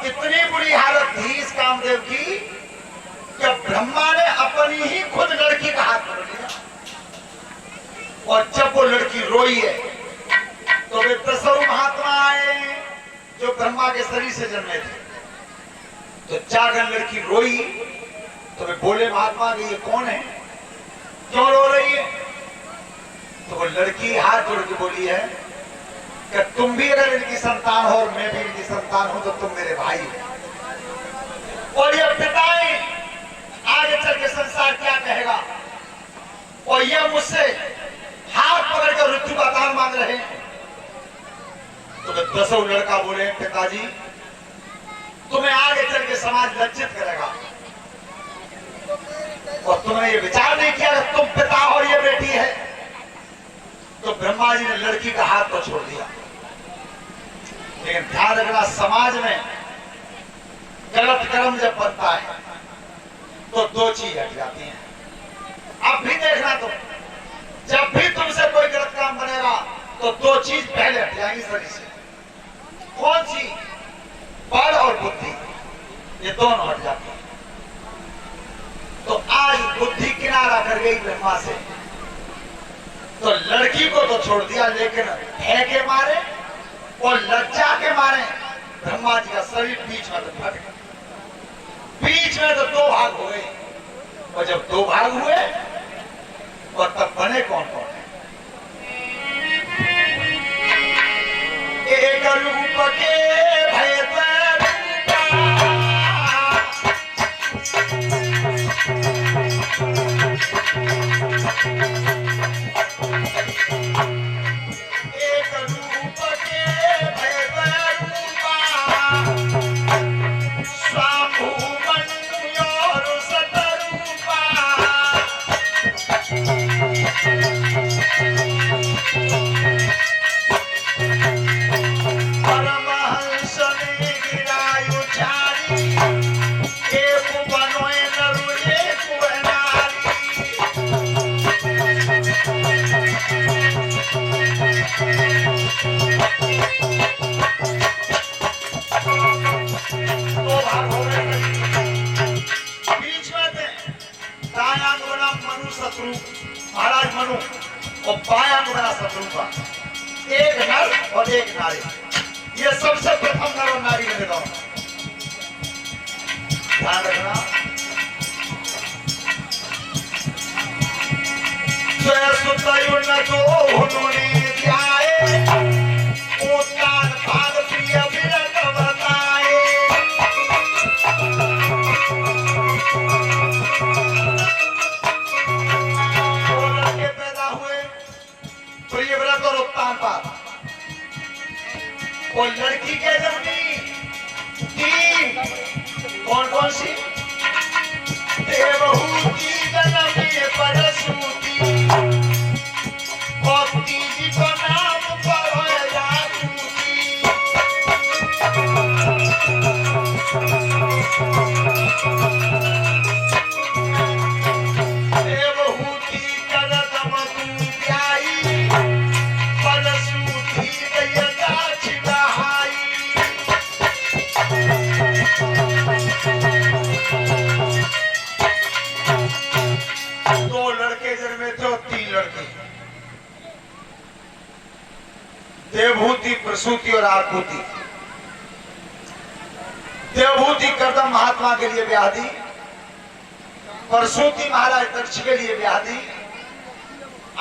इतनी बुरी हालत थी इस कामदेव की कि ब्रह्मा ने अपनी ही खुद लड़की का हाथ पकड़ लिया। और जब वो लड़की रोई है तो वे दसों महात्मा आए जो ब्रह्मा के शरीर से जन्मे थे। तो जाकर लड़की रोई तो वे बोले महात्मा कि ये कौन है, क्यों रो रही है? तो वो लड़की हाथ जोड़ के बोली है कि तुम भी अगर इनकी संतान हो और मैं भी इनकी संतान हूं तो तुम मेरे भाई हो। और ये पिताएं आगे चल के संसार क्या कहेगा, और ये मुझसे हाथ पकड़कर मृत्यु का दान मांग रहे हैं। तो वे दसों लड़का बोले पिताजी तुम्हें आगे चल के समाज लज्जित करेगा, और तुमने ये विचार नहीं किया कि तुम पिता हो और ये बेटी है। तो ब्रह्मा जी ने लड़की का हाथ तो छोड़ दिया। लेकिन ध्यान रखना, समाज में गलत कर्म जब बनता है तो दो चीज हट जाती हैं। अब भी देखना, तो जब भी तुमसे कोई गलत काम बनेगा तो दो चीज पहले हट जाएंगी शरीर से। कौन सी? बल और बुद्धि, ये दोनों हट जाती हैं। तो आज बुद्धि किनारा कर गई ब्रह्मा से, तो लड़की को तो छोड़ दिया, लेकिन भय के मारे और लज्जा के मारे ब्रह्मा जी का शरीर बीच में तो फट गया। बीच में तो दो भाग हो गए, और जब दो भाग हुए और तब बने कौन कौन? एक रूप के भय महाराज मनु और बाया बना शत्रु का, एक नर और एक नारी। ये सबसे प्रथम नर और नारी में गाँव। ध्यान रखना, उन्होंने और लड़की के जन्मी तीन, कौन कौन सी? देवहूति जन्मी परसूति, और तीजी को नाम देवहूति करदम तू प्याई, परसूति देवभूति, प्रसूति और आकुति। देवभूति करदम महात्मा के लिए ब्याह दी, प्रसूति महाराज दक्ष के लिए ब्याह दी,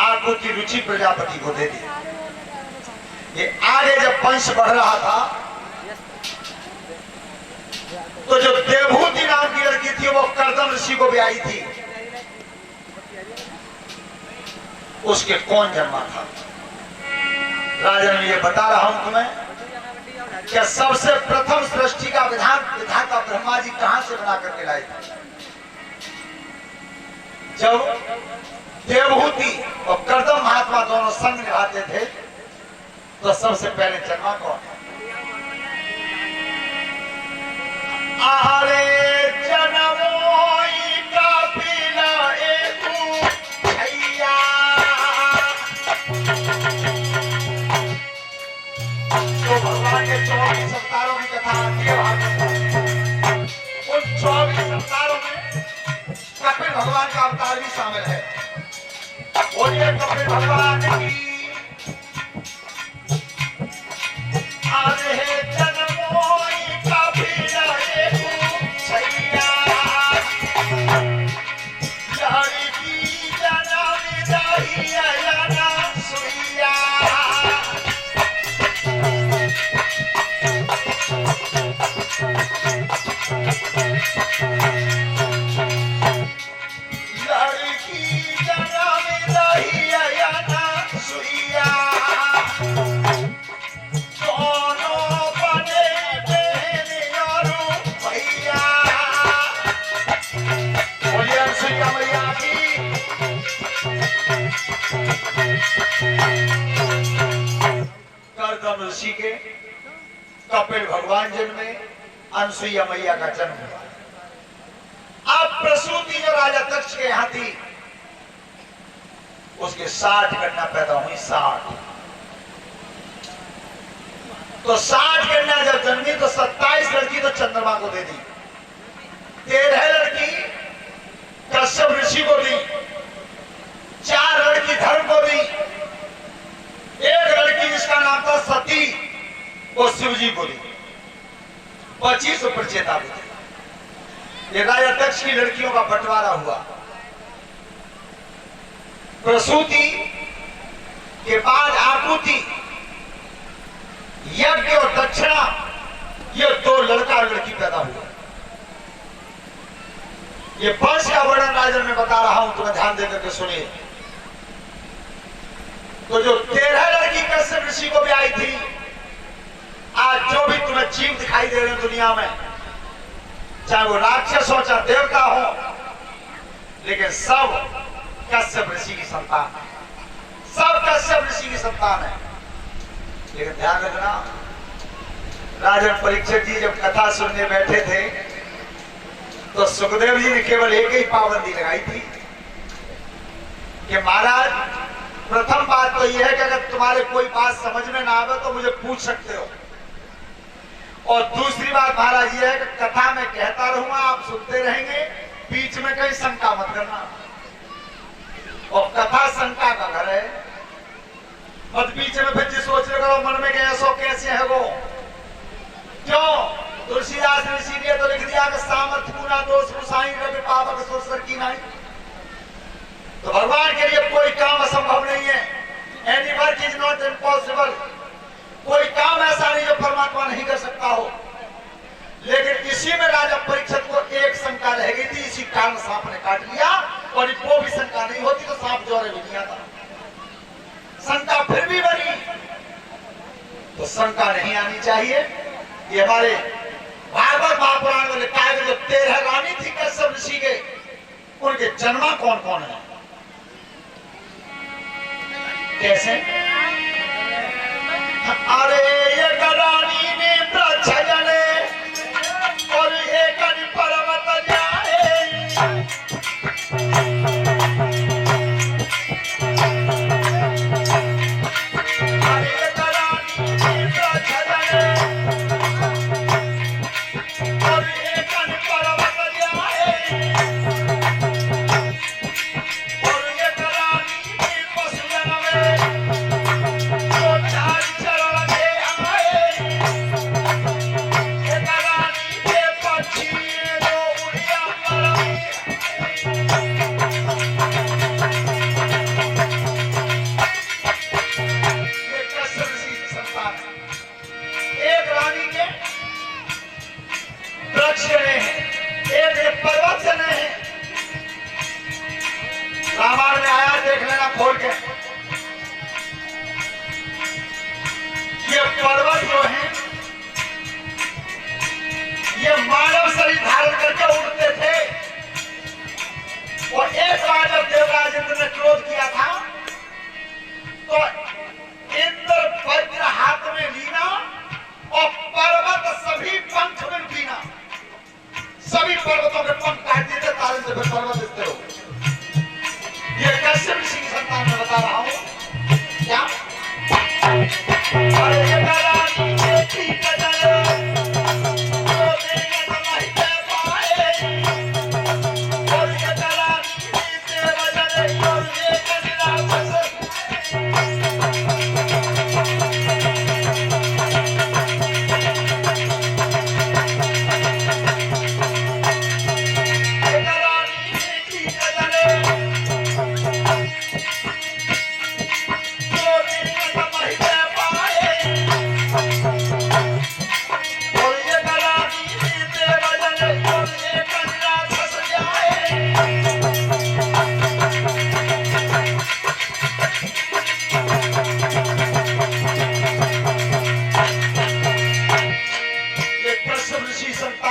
आकुति रुचि प्रजापति को दे दी। ये आगे जब वंश बढ़ रहा था तो जो देवभूति नाम की लड़की थी वो करदम ऋषि को ब्याही थी, उसके कौन जन्मा था? राजन, ये बता रहा हूं तुम्हें कि सबसे प्रथम सृष्टि का विधाता ब्रह्मा जी कहां से बना करके लाए थे? जब देवहूति और करदम महात्मा दोनों संग निभाते थे तो सबसे पहले जन्मा कौन? आरे जनमोई का पीला एकू भैया, तो भगवान के 24 अवतारों की कथा आती है। भगवान की आने जन्मोई कभी रहे छैया लड़की जन्म रही ना सुइया लड़की जन्म रही ना सुइया दोनों बने बहन और भैया बोलिए अनसुईया मैया की करदम ऋषि के कपिल भगवान जन्मे अनसुईया मैया का जन्म हुआ। अब प्रसूति जो राजा दक्ष के यहां थी उसके 60 कन्या पैदा हुई 60 तो 60 कन्या जब जन्मी तो 27 लड़की तो चंद्रमा को दे दी 13 लड़की कश्यप ऋषि को दी 4 लड़की धर्म को दी 1 लड़की जिसका नाम था सती वो शिव जी को दी 25 प्रचेता को दी। ये राजा दक्ष की लड़कियों का बंटवारा हुआ। प्रसूति के बाद आकुति यज्ञ और दक्षिणा ये 2 लड़का और लड़की पैदा हुआ। ये वंश का वर्णन राजन में बता रहा हूं तुम्हें ध्यान देकर के सुनिए। तो जो 13 लड़की कश्यप ऋषि को भी आई थी आज जो भी तुम्हें जीव दिखाई दे रहे हैं दुनिया में चाहे वो राक्षस हो चाहे देवता हो लेकिन सब कश्यप ऋषि की संतान है सब कश्यप ऋषि की संतान है। लेकिन ध्यान रखना राजन परीक्षित जी जब कथा सुनने बैठे थे तो सुखदेव जी ने केवल एक ही पाबंदी लगाई थी कि महाराज प्रथम बात तो यह है कि अगर तुम्हारे कोई बात समझ में ना आवे तो मुझे पूछ सकते हो और दूसरी बात महाराज यह है कि कथा में कहता रहूंगा आप सुनते रहेंगे बीच में कहीं शंका मत करना और कथा शंका का घर है मत बीच में फिर जी सोच रहे मन में ऐसो कैसे है वो क्यों तुलसीदास ने इसीलिए तो लिख दिया कि सामर्थ्य गुना दोष गुसाई रवि पावक सोचकर की नहीं। तो भगवान के लिए कोई काम असंभव नहीं है। Any work is not impossible. कोई काम ऐसा नहीं जो परमात्मा नहीं कर सकता हो। लेकिन इसी में राजा परीक्षित को एक शंका रह गई थी इसी कारण सांप ने काट लिया और वो भी शंका नहीं होती तो सांप जोरे भी दिया था। शंका फिर भी बनी तो शंका नहीं आनी चाहिए। ये हमारे भागवत महापुराण में लिखा है जो 13 रानी थी कश्यप ऋषि के उनके जन्मा कौन कौन है कैसे। अरे ये रानी ने वृक्ष जने और एक पर्वत जाए अरे ये रानी ने वृक्ष जने और एक पर्वत जाए और ये रानी ने पशु जन्मे रामायण में आया देख लेना खोल के। ये पर्वत जो है ये मानव शरीर धारण करके उड़ते थे और एक बार जब देवराज इंद्र ने क्रोध किया था तो इंद्र वज्र हाथ में लीना और पर्वत सभी पंख में लीना सभी पर्वतों के पंख काट दिए थे तारे से पर्वत स्थिर हो गए। ये कश्यप ऋषि की संतान में बता रहा हूं क्या। अरे ये रानी बेटी का जन्म तो देने तो नहीं दे पाए और ये रानी तेरा जन्म और ये कन्या बस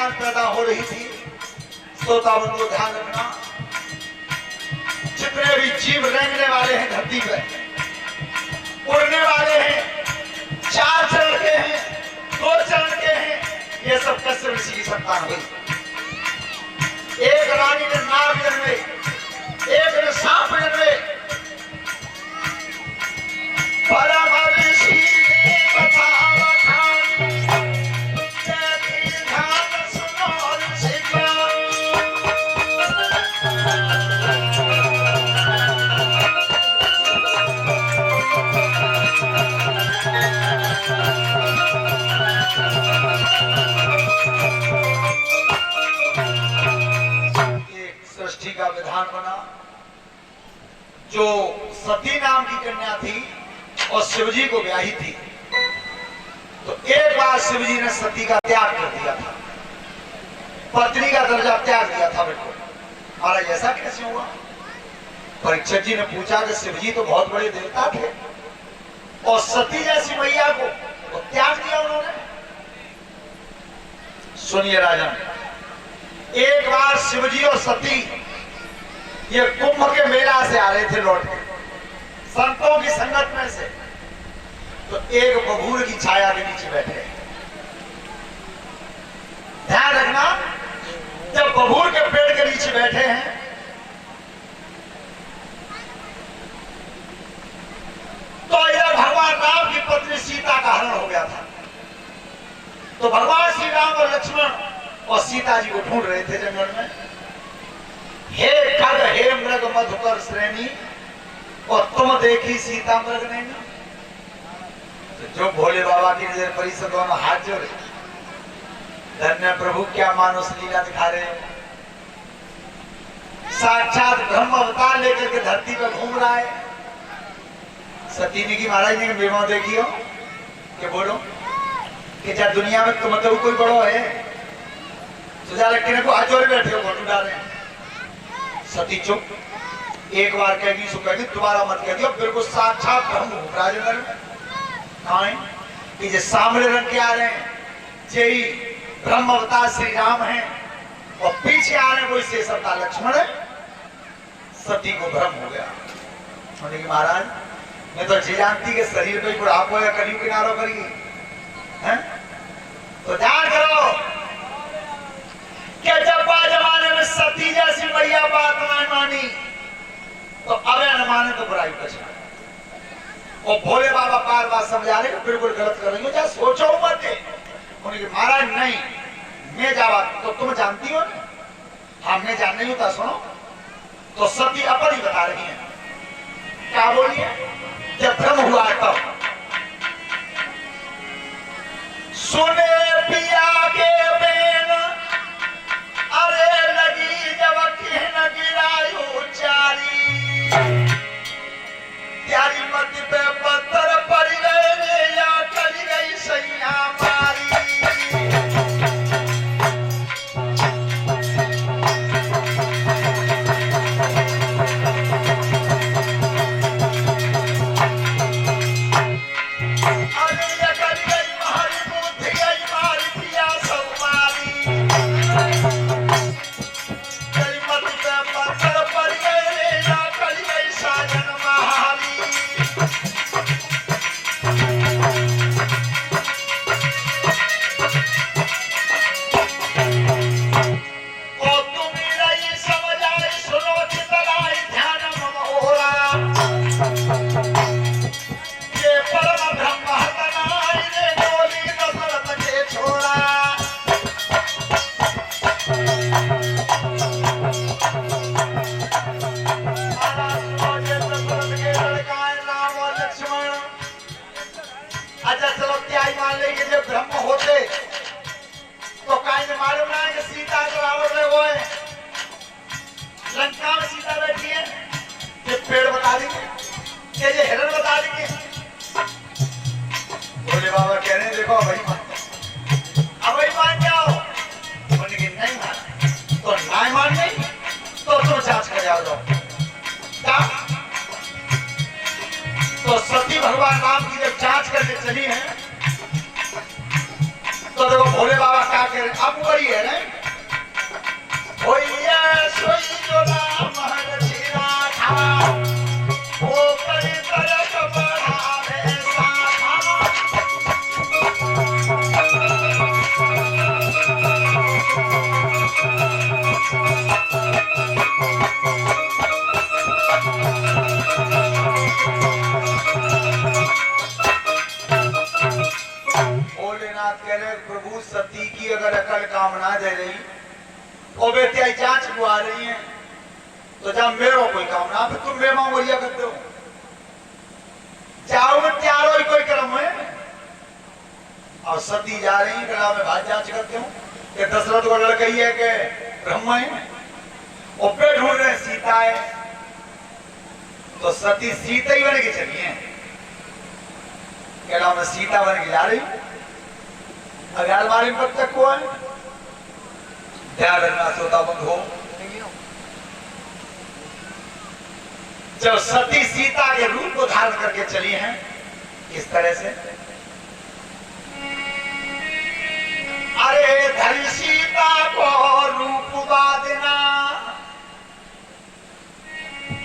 संतान पैदा हो रही थी। श्रोतावन को ध्यान रखना, जितने भी जीव रेंगने वाले हैं धरती पर, उड़ने वाले हैं, 4 चरण के हैं, 2 चरण के हैं, ये सब कश्यप ऋषि की संतान हुई। एक रानी ने नाग जन्मे, एक ने सांप जन्मे। परम ऋषि ने बतावा खान, ध्यान सुनो ऋषि का। सृष्टि का विधान बना। जो सती नाम की कन्या थी और शिवजी को ब्याही थी, तो एक बार शिवजी ने सती का त्याग कर दिया था, पत्नी का दर्जा त्याग दिया था। बिल्कुल महाराज ऐसा कैसे हुआ? परीक्षित जी ने पूछा कि शिवजी तो बहुत बड़े देवता थे और सती जैसी मैया को तो त्याग दिया उन्होंने। सुनिए राजन, एक बार शिवजी और सती ये कुंभ के मेला से आ रहे थे लौट के, संतों की संगत में से, तो एक बबूल की छाया के नीचे बैठे। ध्यान रखना, जब बबूल के पेड़ के नीचे बैठे हैं तो इधर भगवान राम की पत्नी सीता का हरण हो गया था। तो भगवान श्री राम और लक्ष्मण और सीता जी को ढूंढ रहे थे जंगल में। हे खग हे मृग मधुकर श्रेणी, और तुम देखी सीता मृग नैनी। तो जो भोले बाबा की नजर पड़ी से दोनों हाथ जोड़े, धन्य प्रभु क्या मानुष लीला दिखा रहे हो। साक्षात ब्रह्म अवतार लेकर के धरती पर घूम रहा है। सती ने की महाराज ने बेमा देखी हो कि बोलो कि क्या दुनिया में तुम तो कोई बड़ो है, सुजा लक्की को हाथ जोड़े बैठे हो, फोटो डाल रहे हैं। सती चुप, एक बार कहेगी सो कहेगी, दोबारा मत कह दियो। बिल्कुल साक्षात ब्रह्म घूम रहा है जंगल में। कि जो सामने रंग के आ रहे हैं यही ब्रह्म अवतार श्री राम हैं, और पीछे आ रहे हैं वो शेष अवतार लक्ष्मण है। सती को भ्रम हो गया, बोले कि महाराज मैं तो जी जानती कि शरीर पे बुढ़ापो या कलियुग किनारो करेगी, तो ध्यान करो कि जब जमाने में सती जैसी मैया बात ना मानी तो अब न माने तो बुराई बचना। और भोले बाबा बार बार समझा रहे कि बिल्कुल गलत कर रही हो, चाहे सोचो मत। उन्हें महाराज नहीं मैं जावा, तो तुम जानती हो ना, हमने जान नहीं होता। सुनो, तो सती अपन ही बता रही है, क्या बोलिए? जब भ्रम हुआ तब सुने पिया के बेन, अरे लगी जब कहन गिरायो चारी, त्यारी मत पे पत्थर पड़ गए या कली गई सैया मारी। अरे ये कली गई मारी, बुद्धि गई मारी, करे प्रभु सती की अगर अकल काम ना दे रही और बेटिया जांच बुआ रही है तो जब मेरो कोई काम ना फिर तुम मेमा वरिया करते हो जाओ में त्यारो ही कोई क्रम है। और सती जा रही गला में भात जांच करते हो कि दशरथ को लड़का ही है कि ब्रह्म है और पे ढूंढ रहे सीता है तो सती सीता ही बन के चली है गला में सीता बन के जा रही अगर अलमारी में तक हुआ है ध्यान रखना श्रोता बंद हो। जब सती सीता के रूप को धारण करके चली हैं इस तरह से अरे धरी सीता को रूप बादना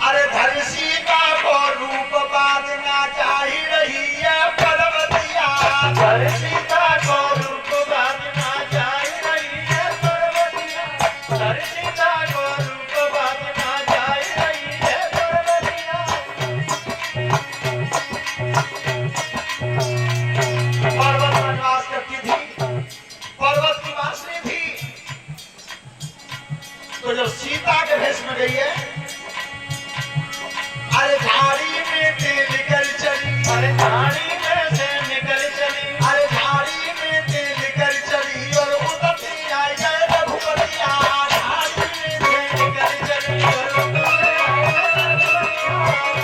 अरे धरी सीता को रूप बादना चाही रही है पर्वतिया धरी सीता को रूप बादना चाही रही है पर्वतिया धरी सीता को रूप बादना चाही रही है पर्वतिया। पर्वत में निवास करती थी पर्वत की वासनी थी तो जब सीता के भेष में गई है अरे झाड़ी में से निकल चली अरे झाड़ी में से निकल चली अरे झाड़ी में से निकल चली और उतरती आई जय रघुपतिया झाड़ी में से निकल चली और उतरती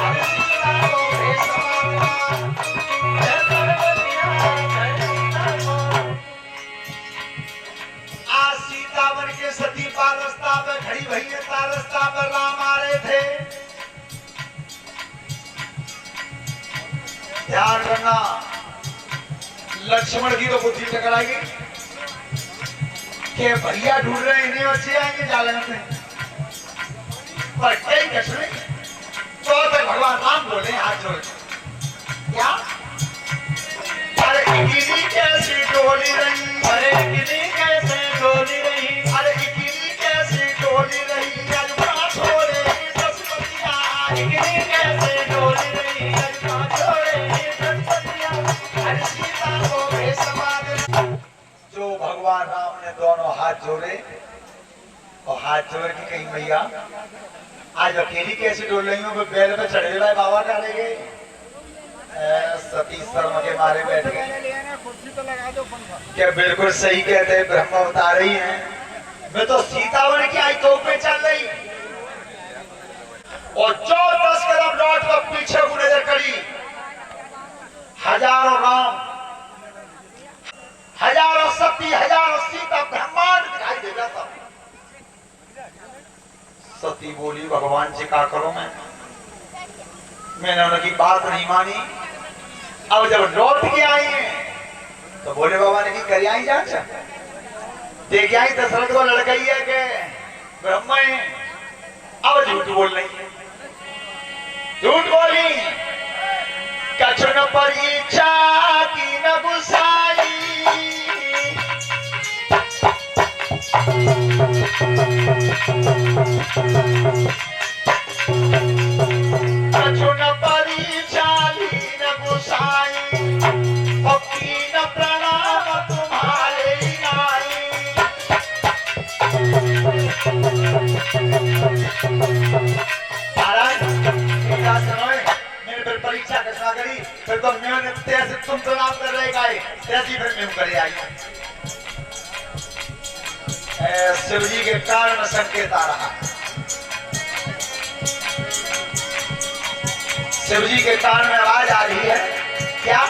अरे सीता को भेष बांधना जय रघुपतिया जय सीता को। आज सीता बन के सती पारस्ता पर खड़ी भई है तारस्ता पर राम आ रहे थे। ध्यान करना लक्ष्मण की तो बुद्धि टकराएगी कि भैया ढूंढ रहे हैं इन्हें बच्चे आएंगे जाले में पर कई कष्ट तो भगवान राम बोले हाथ जोड़ क्या अरे गिरी कैसी डोली रही अरे गिरी कैसे डोली रही अरे गिरी कैसी डोली रही आज पांच हो रही ससुतिया गिरी कैसे डोली रही आज पांच हो रही जो भगवान राम ने दोनों हाथ जोड़े और हाथ जोड़ के कहीं मैया आज अकेली कैसे डोल रही हूँ बैल पे चढ़े हुए बाबा का ले गए सती शर्म के मारे बैठ गए क्या बिल्कुल सही कहते हैं ब्रह्म अवतार रही है मैं तो सीता बन के आई तो पे चल रही और 10 कदम लौट कर पीछे को नजर करी हजारों राम हजारों सती हजारों सीता ब्रह्मांड दिखाई दे जाता। सती बोली भगवान जी का करो मैंने उनकी बात नहीं मानी। अब जब लौट के आई हैं तो बोले बाबा ने की करी आई जांच देख आई दशरथ को लड़का ही है कि ब्रह्म है। अब झूठ बोल रही है झूठ बोली कछु न परीक्षा की न गुसाई कछु न परीक्षा न गुसाई भक्ति न प्रणाम तुम्हारे नाई फिर परीक्षा घटना करी फिर तो मैंने तैसे तुम प्रणाम कर रहे गाय तैसी फिर मैं करे आई शिव जी के कारण संकेत आ रहा शिव जी के कान में आवाज आ रही है क्या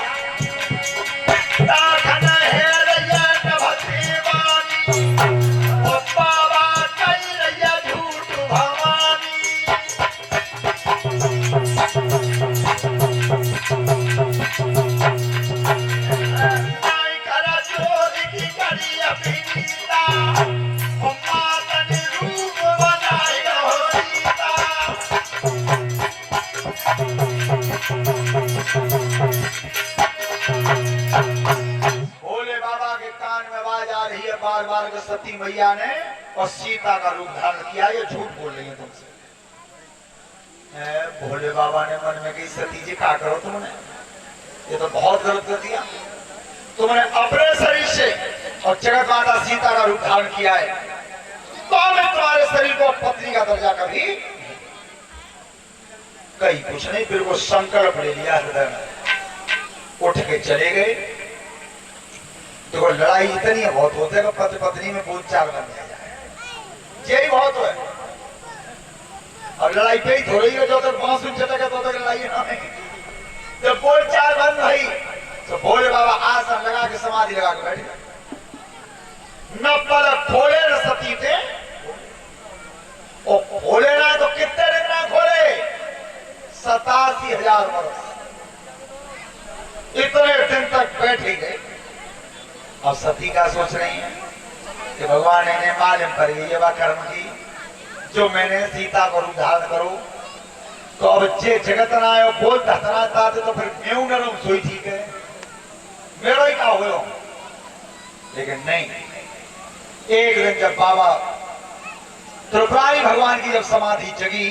बार बार सती मैया ने और सीता का रूप धारण किया ये झूठ बोल रही है तुमसे। भोले बाबा ने मन में कही सती जी क्या करो तुमने ये तो बहुत गलत कर दिया तुमने अपने शरीर से और जगत माता सीता का रूप धारण किया है, तो मैं तुम्हारे शरीर को पत्नी का दर्जा कभी कहीं कुछ नहीं। फिर वो संकल्प ले लिया हृदय में, उठ के चले गए। तो लड़ाई इतनी बहुत होते है, पति पत्नी में बोलचाल बन जाए, यही बहुत है। और लड़ाई पे ही थोड़ी है, जो तक बांसुरी चटके तो तक लड़ाई ना है। जब बोलचाल बंद हुई तो भोले बाबा आसन लगा के समाधि लगा के बैठ गए। न पलक खोले न सती थे, और खोले ना तो कितने दिन ना खोले, 87,000 वर्ष इतने दिन तक बैठ ही गए। अब सती का सोच रही है कि भगवान ने मालूम कर ये कर्म की, जो मैंने सीता को रूप धारण करूं तो अब जे जगत ना आयो बोल धतना तो फिर मैं न रहूं सोई ठीक है, मेरा ही क्या हो। लेकिन नहीं, एक दिन जब बाबा त्रिपुरारी भगवान की जब समाधि जगी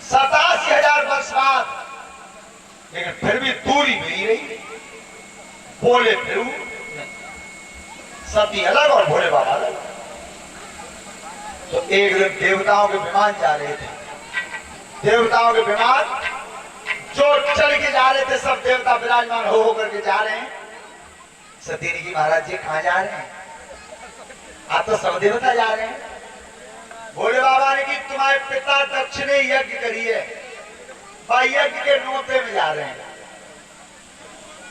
87,000 वर्ष बाद, लेकिन फिर भी दूरी मिली रही, बोले फिर सती अलग और भोले बाबा अलग। तो एक दिन देवताओं के विमान जा रहे थे, देवताओं के विमान जो चल के जा रहे थे, सब देवता विराजमान हो करके जा रहे हैं। सती ने की महाराज जी कहां जा रहे हैं? आप तो सब देवता जा रहे हैं। भोले बाबा ने की तुम्हारे पिता दक्ष ने यज्ञ करी है, भाई यज्ञ के नोते में जा रहे हैं।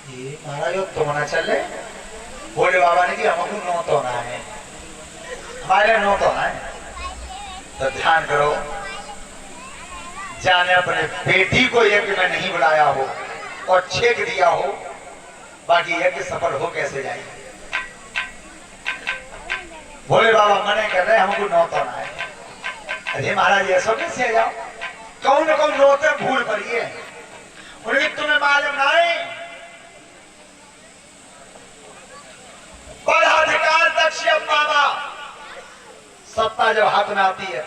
ये महाराज तुम ना चल रहे? भोले बाबा ने की हमको नोत होना है, हमारे नोत होना है। तो ध्यान करो, जाने अपने बेटी को यज्ञ में नहीं बुलाया हो और छेक दिया हो, बाकी यज्ञ सफल हो कैसे जाएगी? भोले बाबा मने कर रहे हमको नौत होना है। अरे महाराज ऐसा कैसे जाओ, कौन न कौन नौते भूल पड़ी है, उन्हें तुम्हें मालूम नहीं। बड़ा अधिकार दक्ष बाबा, सत्ता जब हाथ में आती है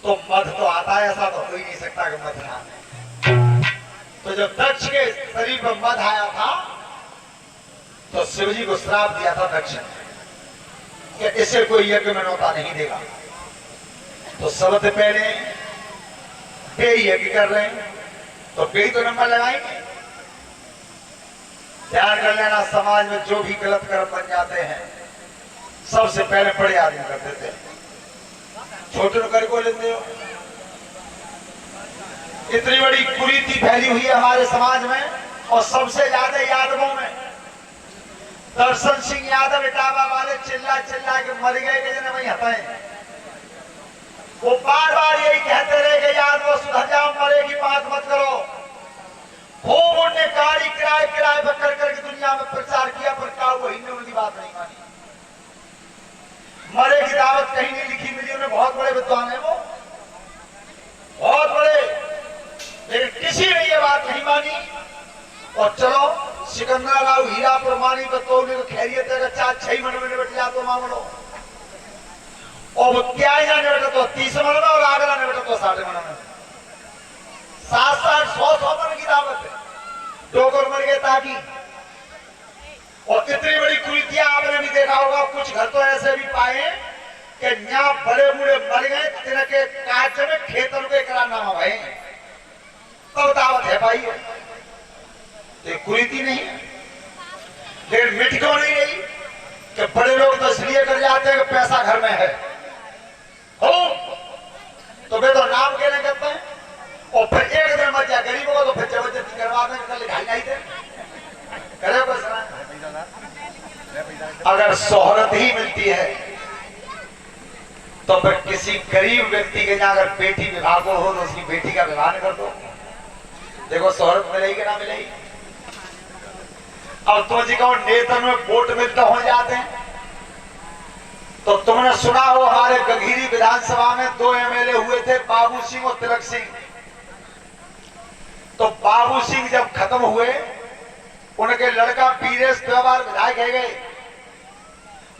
तो मध तो आता है, ऐसा तो हो ही नहीं सकता कि मध ना आए। तो जब दक्ष के शरीर पर मध आया था तो शिवजी को श्राप दिया था दक्ष ने कि इसे कोई यज्ञ में नौता नहीं देगा। तो सबसे पहले बे यज्ञ कर रहे हैं, तो बे तो नंबर लगाएंगे। ध्यान कर लेना, समाज में जो भी गलत कर्म बन जाते हैं सबसे पहले बड़े आदमी कर देते हैं, छोटे कर को लेते हो। इतनी बड़ी कुरीति फैली हुई है हमारे समाज में, और सबसे ज्यादा यादवों में। दर्शन सिंह यादव इटावा वाले चिल्ला चिल्ला के मर गए कि जने वही हटाए। वो बार बार यही कहते रहे कि यादव सुधर जाओ, मरे की बात मत करो। खूब उनने गाड़ी किराए किराए पर कर करके दुनिया में प्रचार किया, पर क्या हुआ? इन्होंने उनकी बात नहीं मानी। मरे की दावत कहीं नहीं लिखी मिली उन्हें, बहुत बड़े विद्वान है वो, बहुत बड़े, लेकिन किसी ने ये बात नहीं मानी। और चलो सिकंदर राव हीरापुर मानी तो खैरियत है, 4-6 महीने में निपट जा तो मामलो, और क्या निपटे तो 30 मन में, और आगरा निपटे तो 60 मन में। 7-8 100 मन की दावत है, डोगर मर गए ताकि। और इतनी बड़ी कुरीतियां आपने भी देखा होगा, कुछ घर तो ऐसे भी पाए कि यहाँ बड़े बूढ़े मर गए, तिनके काट में खेतों के करारनामा भाई, तब दावत है भाई। तो कुरीति नहीं है, लेकिन मिट क्यों नहीं रही कि बड़े लोग तो इसलिए कर जाते हैं कि पैसा घर में है हो, तो वे तो नाम के लिए करते हैं। और फिर एक दिन मर जाए गरीबों को तो फिर जबरदस्ती करवा दें, कल लिखाई नहीं थे करे कोई सलाह। अगर शोहरत ही मिलती है तो फिर किसी गरीब व्यक्ति के यहाँ अगर बेटी विवाह हो तो उसकी बेटी का विवाह कर दो, देखो शोहरत मिलेगी ना मिलेगी। अब तुम जी कहो नेतन में वोट मिलते हो जाते हैं, तो तुमने सुना हो हमारे गंगीरी विधानसभा में 2 एमएलए हुए थे, बाबू सिंह और तिलक सिंह। तो बाबू सिंह जब खत्म हुए, उनके लड़का पीरेश व्यवहार विधायक है गए,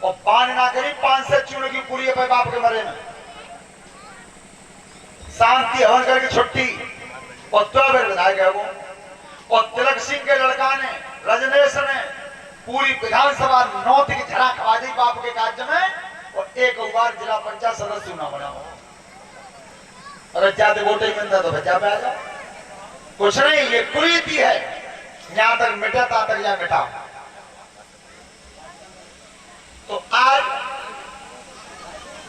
और पान ना करी 5 से चुन की पूरी पे बाप के मरे में शांति हवन करके छुट्टी, और 2 बार विधायक है वो। और तिलक सिंह के लड़का ने रजनेश ने पूरी विधानसभा नौत की झरा खवा दी बाप के राज्य में, और एक बार जिला पंचायत सदस्य ना बना हो। अरे ज्यादा वोटे मिलता तो बचा पे आ जाओ। कुछ नहीं, ये कुरीति है, यहां तक मिटा ता तक या मिटा। तो आज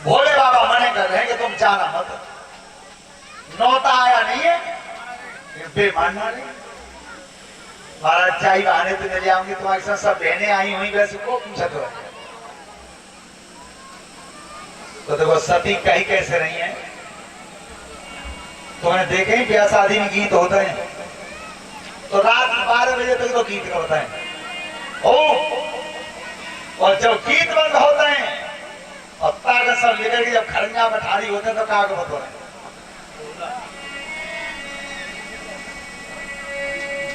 भोले बाबा मने कर रहे हैं कि तुम जाना मत। नौता आया नहीं है, बेमानना नहीं। महाराज चाहे बहाने तो ले आऊंगी, तुम्हारे साथ सब बहनें आई हुई, वैसे को पूछा तो देखो सती कहीं कैसे रही है। तुमने देखे ही ब्याह शादी में गीत होते हैं, तो रात 12 बजे तक तो गीत होता है ओ, और जब गीत बंद होते हैं और ताकत सब लेकर के जब खरंजा में ठाड़ी होते हैं तो कागज बतो रहे।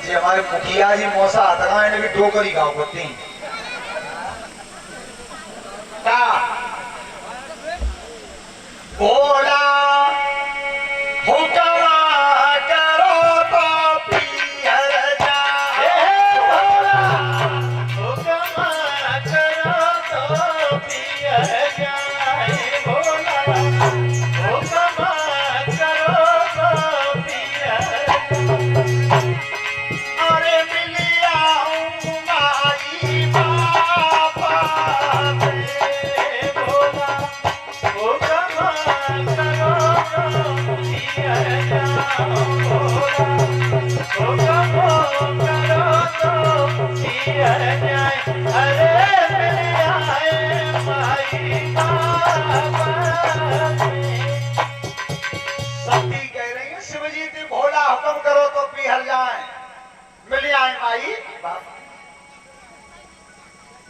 जी हमारे मुखिया जी मौसा आता है, भी टोकरी गाँव करती का भोला हुक्म करो तो पियर जाए, भोला हुक्म करो तो पियर जाए, भोला हुक्म करो तो पियर जाए। अरे मिलिया माई बाबा भोला हुक्म करो तो पियर जाओ, भोला हुक्म करो तो पियर जाए। अरे मिलिया माई बाबा। सती कह रही है शिव जी थी, भोला हुक्म करो तो पिहर जाए, मिल आए माई बाबा।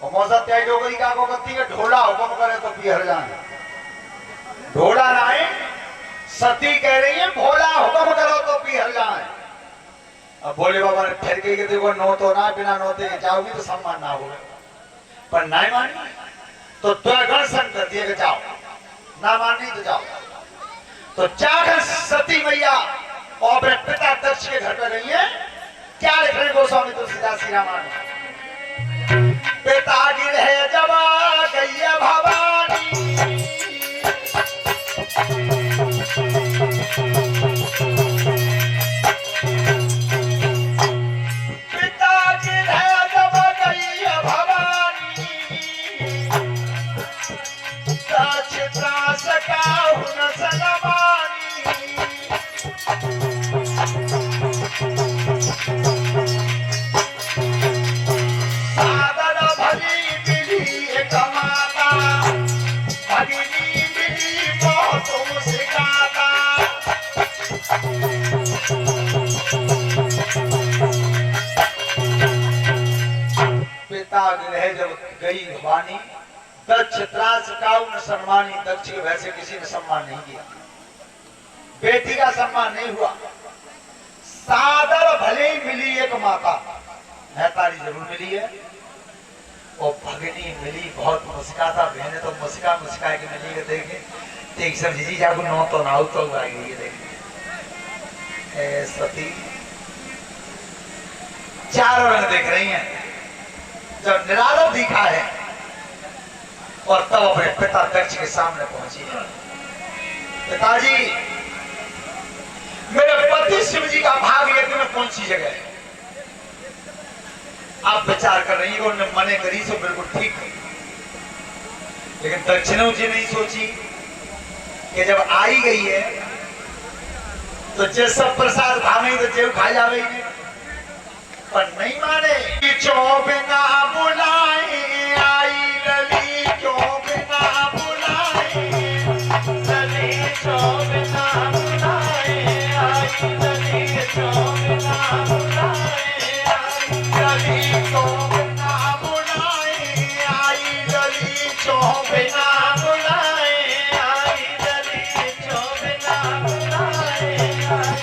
और मौसा त्याई डोगरी का को कत्ती के ढोला हुक्म करे तो पिहर जाए, ढोला नाई। सती कह रही है भोला हुक्म करो तो पिहर जाए। अब भोले बाबा ने ठहर के देखो नो तो ना, बिना नौते के जाओगी तो सम्मान ना होगा, पर नहीं मानी तो गणसन कर दिए जाओ, ना मानी तो जाओ। तो चार सती मैया और अपने पिता दक्ष के घर पे गई है। क्या लिख रहे गोस्वामी तुलसीदास श्री रामायण? पिता गिर है जब गई भवानी, पिता गिर है जब गई भवानी, दक्ष त्रास का हुन सनमानी। सादर भली मिली एक माता, भगिनी मिली बहुत मुस्काता। पिता गृह जब गई भवानी, दक्ष त्रास काऊ न सम्मानी। दक्ष के वैसे किसी ने सम्मान नहीं किया, बेटी का सम्मान नहीं हुआ। सादर भले ही मिली एक माता, महतारी जरूर मिली है, और भगनी मिली बहुत मुस्काता। बहने तो मुस्का मुस्का के मिली है। देखे एक सब जी जागो नो तो ना तो आई गई है। देखे सती चारों रंग देख रही हैं। जब निराला दिखा है और तब अपने पिता दक्ष के सामने पहुंची है। पिताजी, मेरे पति शिव जी का भाग यज्ञ में कौन सी जगह है? आप विचार कर रही है, उन्होंने मने करी सो बिल्कुल ठीक है, लेकिन दक्षिणों जी नहीं सोची कि जब आई गई है तो जे सब प्रसाद भावे तो जेव खा जावे, पर नहीं माने। क्यों बिना बुलाए आई लली, क्यों बिना बुलाए लली, क्यों बिना बुलाए आई लली, क्यों बिना बुलाए आई लली, क्यों बिना बुलाए आई लली, क्यों बिना बुलाए आई लली, क्यों बिना बुलाए आई।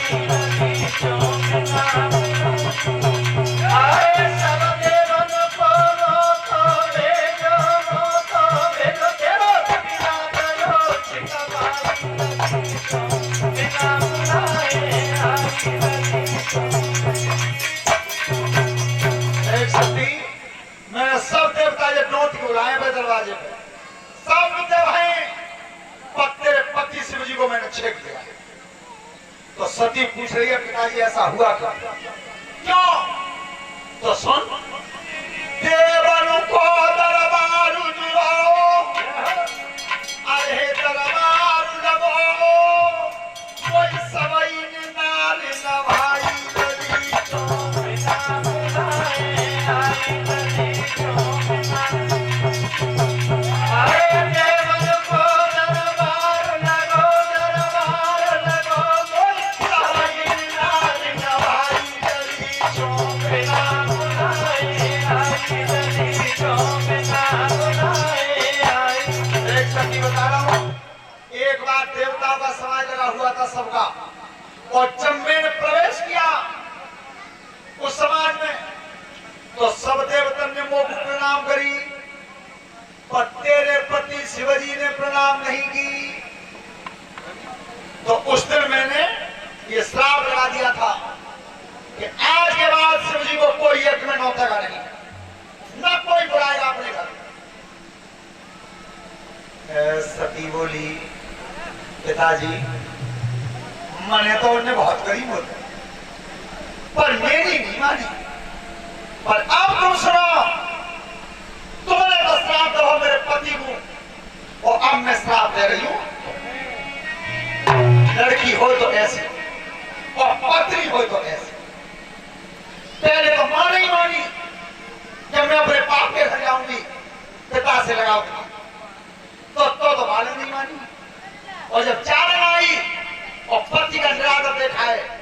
मैं सब देवता ये नोट के बुलाए हुए दरवाजे पे सब देव हैं, पर तेरे पति शिव जी को मैंने छेक दिया। तो सती पूछ रही है पिताजी ऐसा हुआ क्यों? तो सुन, देवन को दरबार जुड़ाओ, अरे दरबार लगो, कोई सवई नार न भाई देवताओं का समाज लगा हुआ था सबका, और जब मैंने प्रवेश किया उस समाज में तो सब देवतन ने मुंह प्रणाम करी, पर तेरे पति शिवजी ने प्रणाम नहीं की। तो उस दिन मैंने ये श्राप लगा दिया था कि आज के बाद शिवजी को कोई यज्ञ में नौतेगा नहीं, न कोई बुलाएगा अपने घर। सती बोली पिताजी मैंने तो उन्हें बहुत करीब होता, पर मेरी नहीं मानी। पर अब तुम सुनो, तुमने तो श्राप दो मेरे पति को, और अब मैं श्राप दे रही हूं। लड़की हो तो ऐसे और पत्नी हो तो ऐसे। पहले तो मां नहीं मानी, जब मैं अपने बाप के घर जाऊंगी पिता से लगाऊंगी, तो मां नहीं मानी, और जब चारण आई और पति का निरादर देखा है